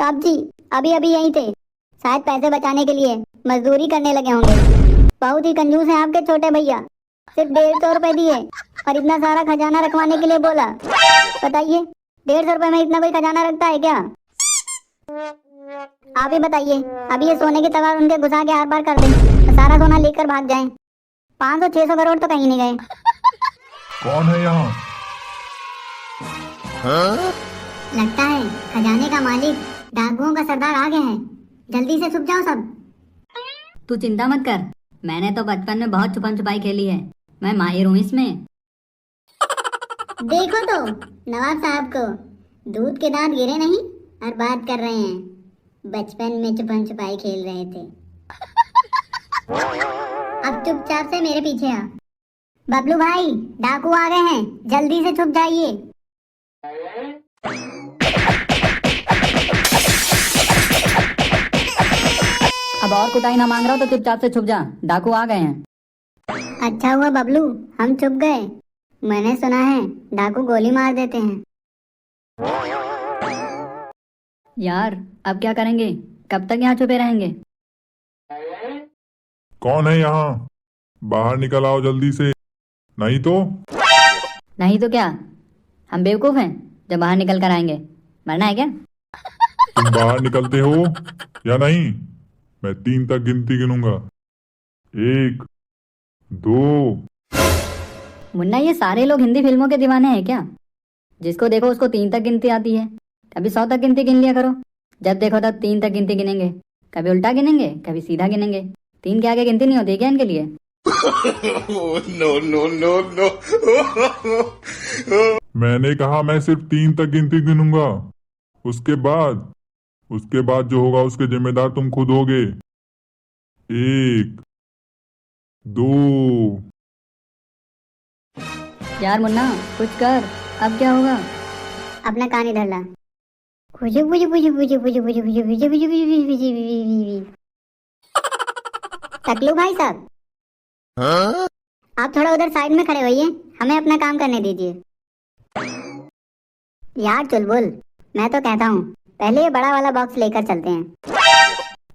साहब जी, अभी अभी यहीं थे। शायद पैसे बचाने के लिए मजदूरी करने लगे होंगे। बहुत ही कंजूस हैं आपके छोटे भैया। सिर्फ 150 रुपए दिए और इतना सारा खजाना रखवाने के लिए बोला। बताइए, 150 रुपए में इतना कोई खजाना रखता है क्या? आप ही बताइए। अभी ये सोने की तगार उनके घुसा के आर पार कर दें तो सारा सोना लेकर भाग जाएं। 500-600 करोड़ तो कहीं नहीं गए। कौन है यहाँ? लगता है खजाने का मालिक डाकुओं का सरदार आ गया है। जल्दी से छुप जाओ सब। तू चिंता मत कर, मैंने तो बचपन में बहुत छुपन छुपाई खेली है। मैं माहिर हूँ इसमें। देखो तो नवाब साहब को दूध के दांत गिरे नहीं और बात कर रहे हैं बचपन में छुपन छुपाई खेल रहे थे। अब चुपचाप से मेरे पीछे आ। बबलू भाई, डाकू आ गए हैं, जल्दी से छुप जाइए। अब और कुटाई ना मांग रहा हो तो चुपचाप से छुप जा, डाकू आ गए हैं। अच्छा हुआ बबलू, हम छुप गए। मैंने सुना है डाकू गोली मार देते हैं। यार अब क्या करेंगे? कब तक यहाँ छुपे रहेंगे? कौन है यहाँ? बाहर निकल आओ जल्दी से, नहीं तो। नहीं तो क्या? हम बेवकूफ हैं जब बाहर निकल कर आएंगे? मरना है क्या? तुम बाहर निकलते हो या नहीं? मैं 3 तक गिनती गिनूंगा। 1, 2। मुन्ना, ये सारे लोग हिंदी फिल्मों के दीवाने हैं क्या? जिसको देखो उसको 3 तक गिनती आती है। कभी 100 तक गिनती गिन लिया करो। जब देखो तब 3 तक गिनती गिनेंगे। कभी उल्टा गिनेंगे, कभी सीधा गिनेंगे। 3 के आगे गिनती नहीं होती क्या इनके लिए? No no no no. मैंने कहा मैं सिर्फ 3 तक गिनती गिनूंगा। उसके बाद जो होगा उसके जिम्मेदार तुम खुद होगे। 1, 2। यार मुन्ना, कुछ कर। अब क्या होगा? अपना कान इधर ला। खुजू खुजू खुजू खुजू खुजू खुजू खुजू खुजू खुजू खुजू खुजू खुजू। टकलू भाई साहब, आप थोड़ा उधर साइड में खड़े होइए, हमें अपना काम करने दीजिए। यार चुलबुल, मैं तो कहता हूँ पहले ये बड़ा वाला बॉक्स लेकर चलते हैं।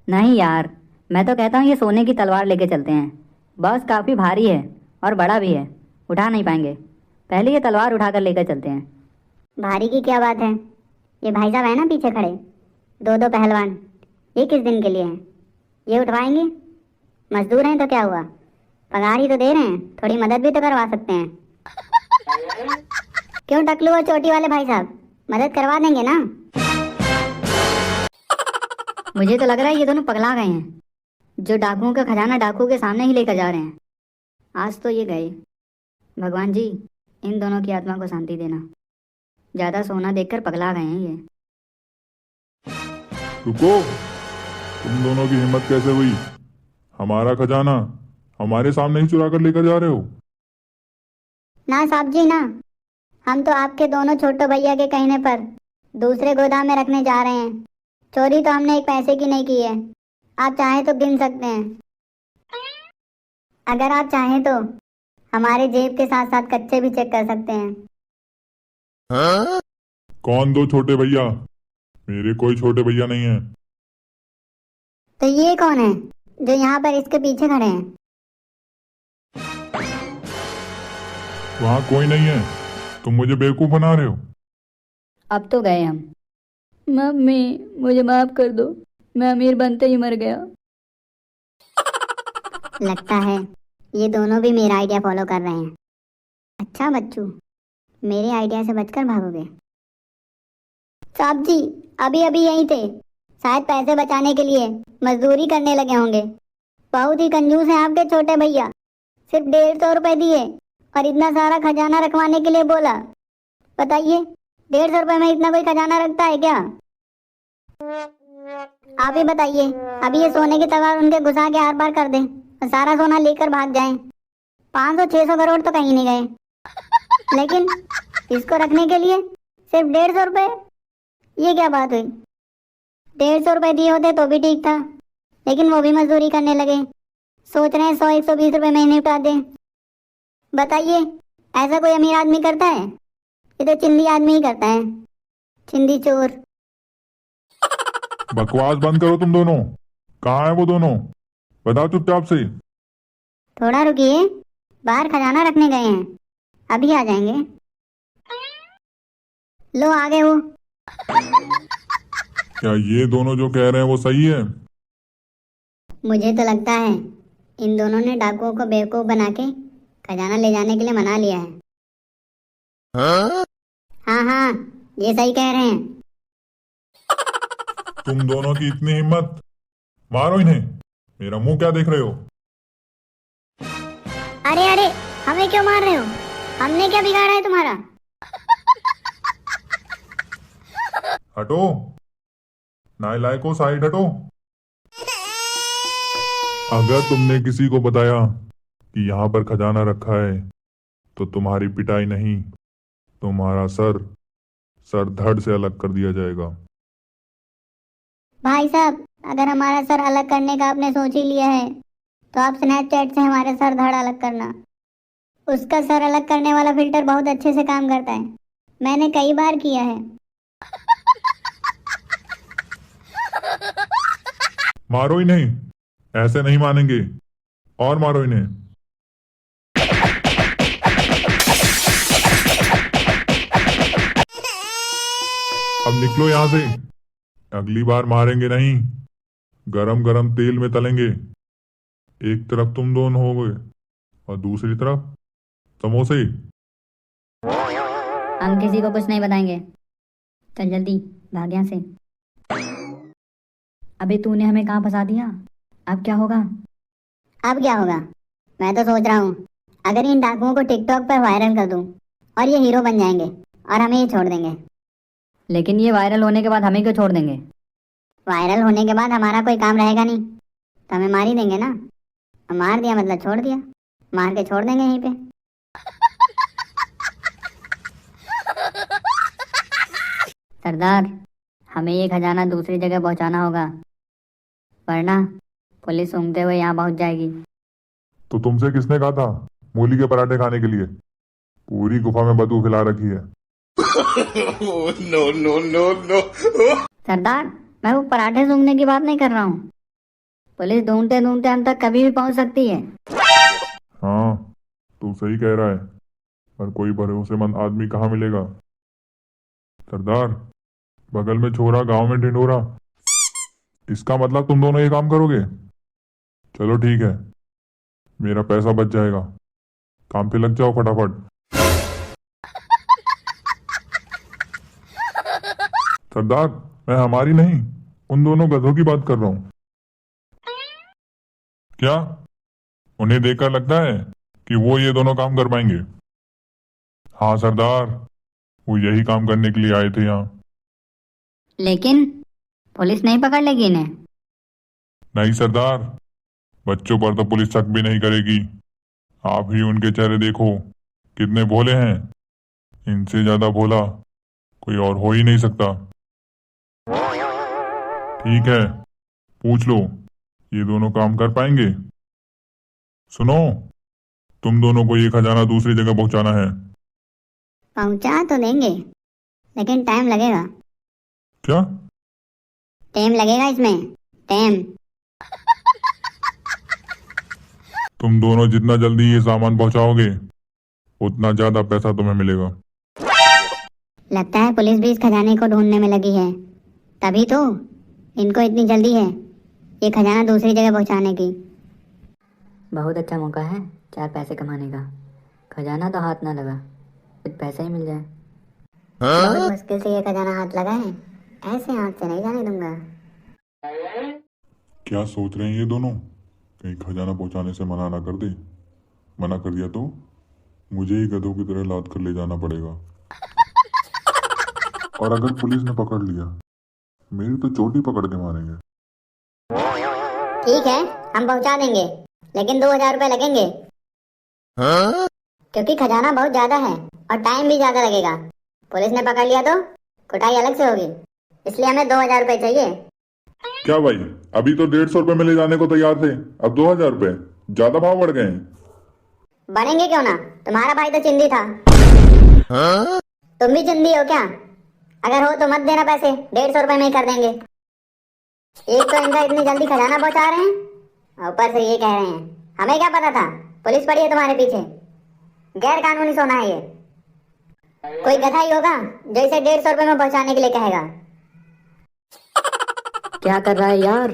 नहीं यार, मैं तो कहता हूँ ये सोने की तलवार लेके चलते हैं। बॉक्स काफी भारी है और बड़ा भी है, उठा नहीं पाएंगे। पहले ये तलवार उठाकर लेकर चलते हैं। भारी की क्या बात है? ये भाई साहब है ना पीछे खड़े, 2-2 पहलवान। ये किस दिन के लिए हैं? ये उठवाएंगे? मजदूर हैं तो क्या हुआ, पगार ही तो दे रहे हैं, थोड़ी मदद भी तो करवा सकते हैं। क्यों टकलू और चोटी वाले भाई साहब, मदद करवा देंगे ना? मुझे तो लग रहा है ये दोनों पगला गए हैं, जो डाकुओं का खजाना डाकू के सामने ही लेकर जा रहे हैं। आज तो ये गए। भगवान जी, इन दोनों की आत्मा को शांति देना। ज्यादा सोना देखकर पगला गए हैं ये। रुको, तुम दोनों की हिम्मत कैसे हुई? हमारा खजाना हमारे सामने ही चुरा कर लेकर जा रहे हो? ना साहब जी ना, हम तो आपके दोनों छोटे भैया के कहने पर दूसरे गोदाम में रखने जा रहे हैं। चोरी तो हमने एक पैसे की नहीं की है। आप चाहें तो गिन सकते हैं। अगर आप चाहें तो हमारे जेब के साथ साथ कच्चे भी चेक कर सकते हैं। कौन 2 छोटे भैया? मेरे कोई छोटे भैया नहीं है। तो ये कौन है जो यहाँ पर इसके पीछे खड़े हैं? वहाँ कोई नहीं है, तुम मुझे बेवकूफ बना रहे हो। अब तो गए हम। मम्मी, मुझे माफ कर दो, मैं अमीर बनते ही मर गया। लगता है ये दोनों भी मेरा आइडिया फॉलो कर रहे हैं। अच्छा बच्चू, मेरे आइडिया से बचकर भागोगे? साहब जी, अभी अभी यहीं थे। शायद पैसे बचाने के लिए मजदूरी करने लगे होंगे। बहुत ही कंजूस हैं आपके छोटे भैया। सिर्फ 150 रुपए दिए और इतना सारा खजाना रखवाने के लिए बोला। बताइए, 150 रुपए में इतना कोई खजाना रखता है क्या? आप ही बताइए। अभी ये सोने की तगार उनके घुसा के आर पार कर दें और सारा सोना लेकर भाग जाएं। 500-600 करोड़ तो कहीं नहीं गए, लेकिन इसको रखने के लिए सिर्फ 150 रुपए। ये क्या बात हुई? 150 रुपए दिए होते तो भी ठीक था, लेकिन वो भी मजदूरी करने लगे। सोच रहे हैं 100-120 रुपए महीने उठा दें। बताइए, ऐसा कोई अमीर आदमी करता है? ये तो चिंदी आदमी ही करता है, चिंदी चोर। बकवास बंद करो तुम दोनों। कहाँ है वो दोनों? बताओ चुपचाप से। थोड़ा रुकिए, बाहर खजाना रखने गए हैं, अभी आ जाएंगे। लो आ गए वो। क्या ये दोनों जो कह रहे हैं वो सही है? मुझे तो लगता है इन दोनों ने डाकुओं को बेवकूफ बना के खजाना ले जाने के लिए मना लिया है। हाँ हाँ, ये सही कह रहे हैं। तुम दोनों की इतनी हिम्मत, मारो इन्हें। मेरा मुंह क्या देख रहे हो? अरे अरे, हमें क्यों मार रहे हो? हमने क्या बिगाड़ा है तुम्हारा? हटो, नालायकों, साइड हटो। अगर तुमने किसी को बताया कि यहाँ पर खजाना रखा है तो तुम्हारी पिटाई नहीं, तुम्हारा सर धड़ से अलग कर दिया जाएगा। भाई साहब, अगर हमारा सर अलग करने का आपने सोच ही लिया है तो आप स्नैपचैट से हमारे सर धड़ अलग करना। उसका सर अलग करने वाला फिल्टर बहुत अच्छे से काम करता है, मैंने कई बार किया है। मारो इन्हें, ऐसे नहीं मानेंगे। और मारो इन्हें। अब निकलो यहां से। अगली बार मारेंगे नहीं, गरम गरम तेल में तलेंगे। एक तरफ तुम दोनों हो गए और दूसरी तरफ समोसे। हम किसी को कुछ नहीं बताएंगे। चल जल्दी भाग यहाँ से। अबे तूने हमें कहाँ फंसा दिया? अब क्या होगा? अब क्या होगा? मैं तो सोच रहा हूँ अगर इन डाकुओं को टिकटॉक पर वायरल कर दूँ और ये हीरो बन जाएंगे और हमें ये छोड़ देंगे। लेकिन ये वायरल होने के बाद हमें क्यों छोड़ देंगे? वायरल होने के बाद हमारा कोई काम रहेगा नहीं तो हमें मार ही देंगे ना। और मार दिया मतलब छोड़ दिया, मार के छोड़ देंगे यहीं पे। सरदार, हमें ये खजाना दूसरी जगह पहुंचाना होगा, वरना पुलिस सूंघते हुए यहाँ पहुंच जाएगी। तो तुमसे किसने कहा था मूली के पराठे खाने के लिए? पूरी गुफा में बदबू फैला रखी है। no, no, no, no. सरदार, मैं वो पराठे सूंघने की बात नहीं कर रहा हूँ। पुलिस ढूंढते ढूंढते हम तक कभी भी पहुंच सकती है। हाँ, तू सही कह रहा है, पर कोई भरोसेमंद आदमी कहाँ मिलेगा? सरदार, बगल में छोरा, गांव में ढिंढोरा। इसका मतलब तुम दोनों ये काम करोगे? चलो ठीक है, मेरा पैसा बच जाएगा। काम पे लग जाओ फटाफट। सरदार, मैं हमारी नहीं, उन दोनों गधों की बात कर रहा हूं। क्या उन्हें देखकर लगता है कि वो ये दोनों काम कर पाएंगे? हाँ सरदार, वो यही काम करने के लिए आए थे यहाँ। लेकिन पुलिस नहीं पकड़ लेगी इन्हें। नहीं सरदार, बच्चों पर तो पुलिस शक भी नहीं करेगी। आप ही उनके चेहरे देखो, कितने भोले हैं। इनसे ज्यादा भोला कोई और हो ही नहीं सकता। ठीक है, पूछ लो, ये दोनों काम कर पाएंगे? सुनो, तुम दोनों को ये खजाना दूसरी जगह पहुंचाना है। पहुंचा तो देंगे लेकिन टाइम लगेगा। क्या? टाइम लगेगा इसमें, टाइम। तुम दोनों जितना जल्दी ये सामान पहुंचाओगे उतना ज्यादा पैसा तुम्हें मिलेगा। लगता है पुलिस भी इस खजाने को ढूंढने में लगी है, तभी तो इनको इतनी जल्दी है ये खजाना दूसरी जगह पहुंचाने की। बहुत अच्छा मौका है 4 पैसे कमाने का। खजाना तो हाथ ना लगा, कुछ पैसा ही मिल जाए। बहुत मुश्किल से ये खजाना हाथ लगा है, ऐसे हाथ से नहीं जाने दूंगा। क्या सोच रहे हैं ये दोनों? कहीं खजाना पहुंचाने से मना ना कर दे। मना कर दिया तो मुझे ही गधों की तरह लाद कर ले जाना पड़ेगा। और अगर पुलिस ने पकड़ लिया, मेरी तो चोटी पकड़ के मारेंगे। ठीक है, हम पहुंचा देंगे लेकिन 2000 रुपए लगेंगे। क्योंकि खजाना बहुत ज्यादा है और टाइम भी ज्यादा लगेगा। पुलिस ने पकड़ लिया तो कुटाई अलग से होगी, इसलिए हमें 2000 रुपए चाहिए। क्या भाई, अभी तो 150 रुपए में ले जाने को तैयार थे, अब 2000 रुपए? ज्यादा भाव बढ़ गए हैं। बढ़ेंगे क्यों ना, तुम्हारा भाई तो चिंदी था। तुम भी चिंदी हो क्या? अगर हो तो मत देना पैसे, 150 रुपए में ही कर देंगे। एक तो इनका इतनी जल्दी खजाना पहुंचा रहे हैं और ऊपर से ये कह रहे हैं हमें क्या पता था, पुलिस पड़ी है तुम्हारे पीछे। गैर कानूनी सोना है ये। कोई गधा ही होगा जो इसे 150 रुपए में पहुंचाने के लिए कहेगा। क्या कर रहा है यार,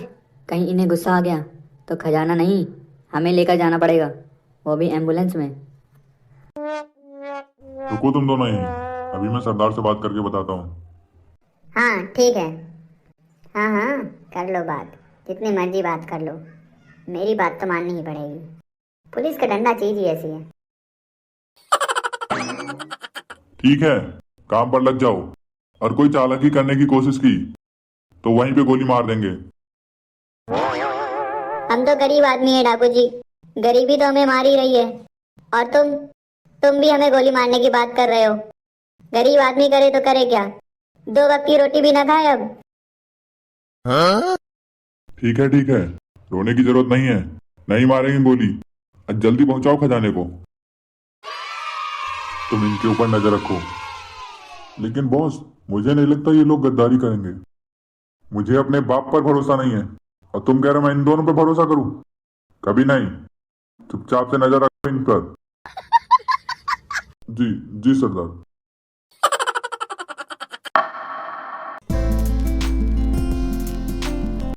कहीं इन्हें गुस्सा आ गया तो खजाना नहीं हमें लेकर जाना पड़ेगा, वो भी एम्बुलेंस में। रुको तुम दोनों ही, अभी मैं सरदार से बात करके बताता हूँ। हाँ ठीक है, हाँ हाँ कर लो बात, जितनी मर्जी बात कर लो, मेरी बात तो माननी ही पड़ेगी। पुलिस का डंडा चीज ही ऐसी है। ठीक है, काम पर लग जाओ, और कोई चालाकी करने की कोशिश की तो वहीं पे गोली मार देंगे। हम तो गरीब आदमी है डाकू जी, गरीबी तो हमें मार ही रही है, और तुम भी हमें गोली मारने की बात कर रहे हो। गरीब आदमी करे तो करे क्या, 2 वक्त की रोटी भी ना खाए अब। ठीक है, रोने की जरूरत नहीं है, नहीं मारेंगे गोली। आज जल्दी पहुंचाओ खजाने को। तुम इनके ऊपर नजर रखो। लेकिन बॉस, मुझे नहीं लगता ये लोग गद्दारी करेंगे। मुझे अपने बाप पर भरोसा नहीं है, और तुम कह रहे हो मैं इन दोनों पर भरोसा करूं? कभी नहीं। चुपचाप से नजर रखो इन पर। जी जी सरदार।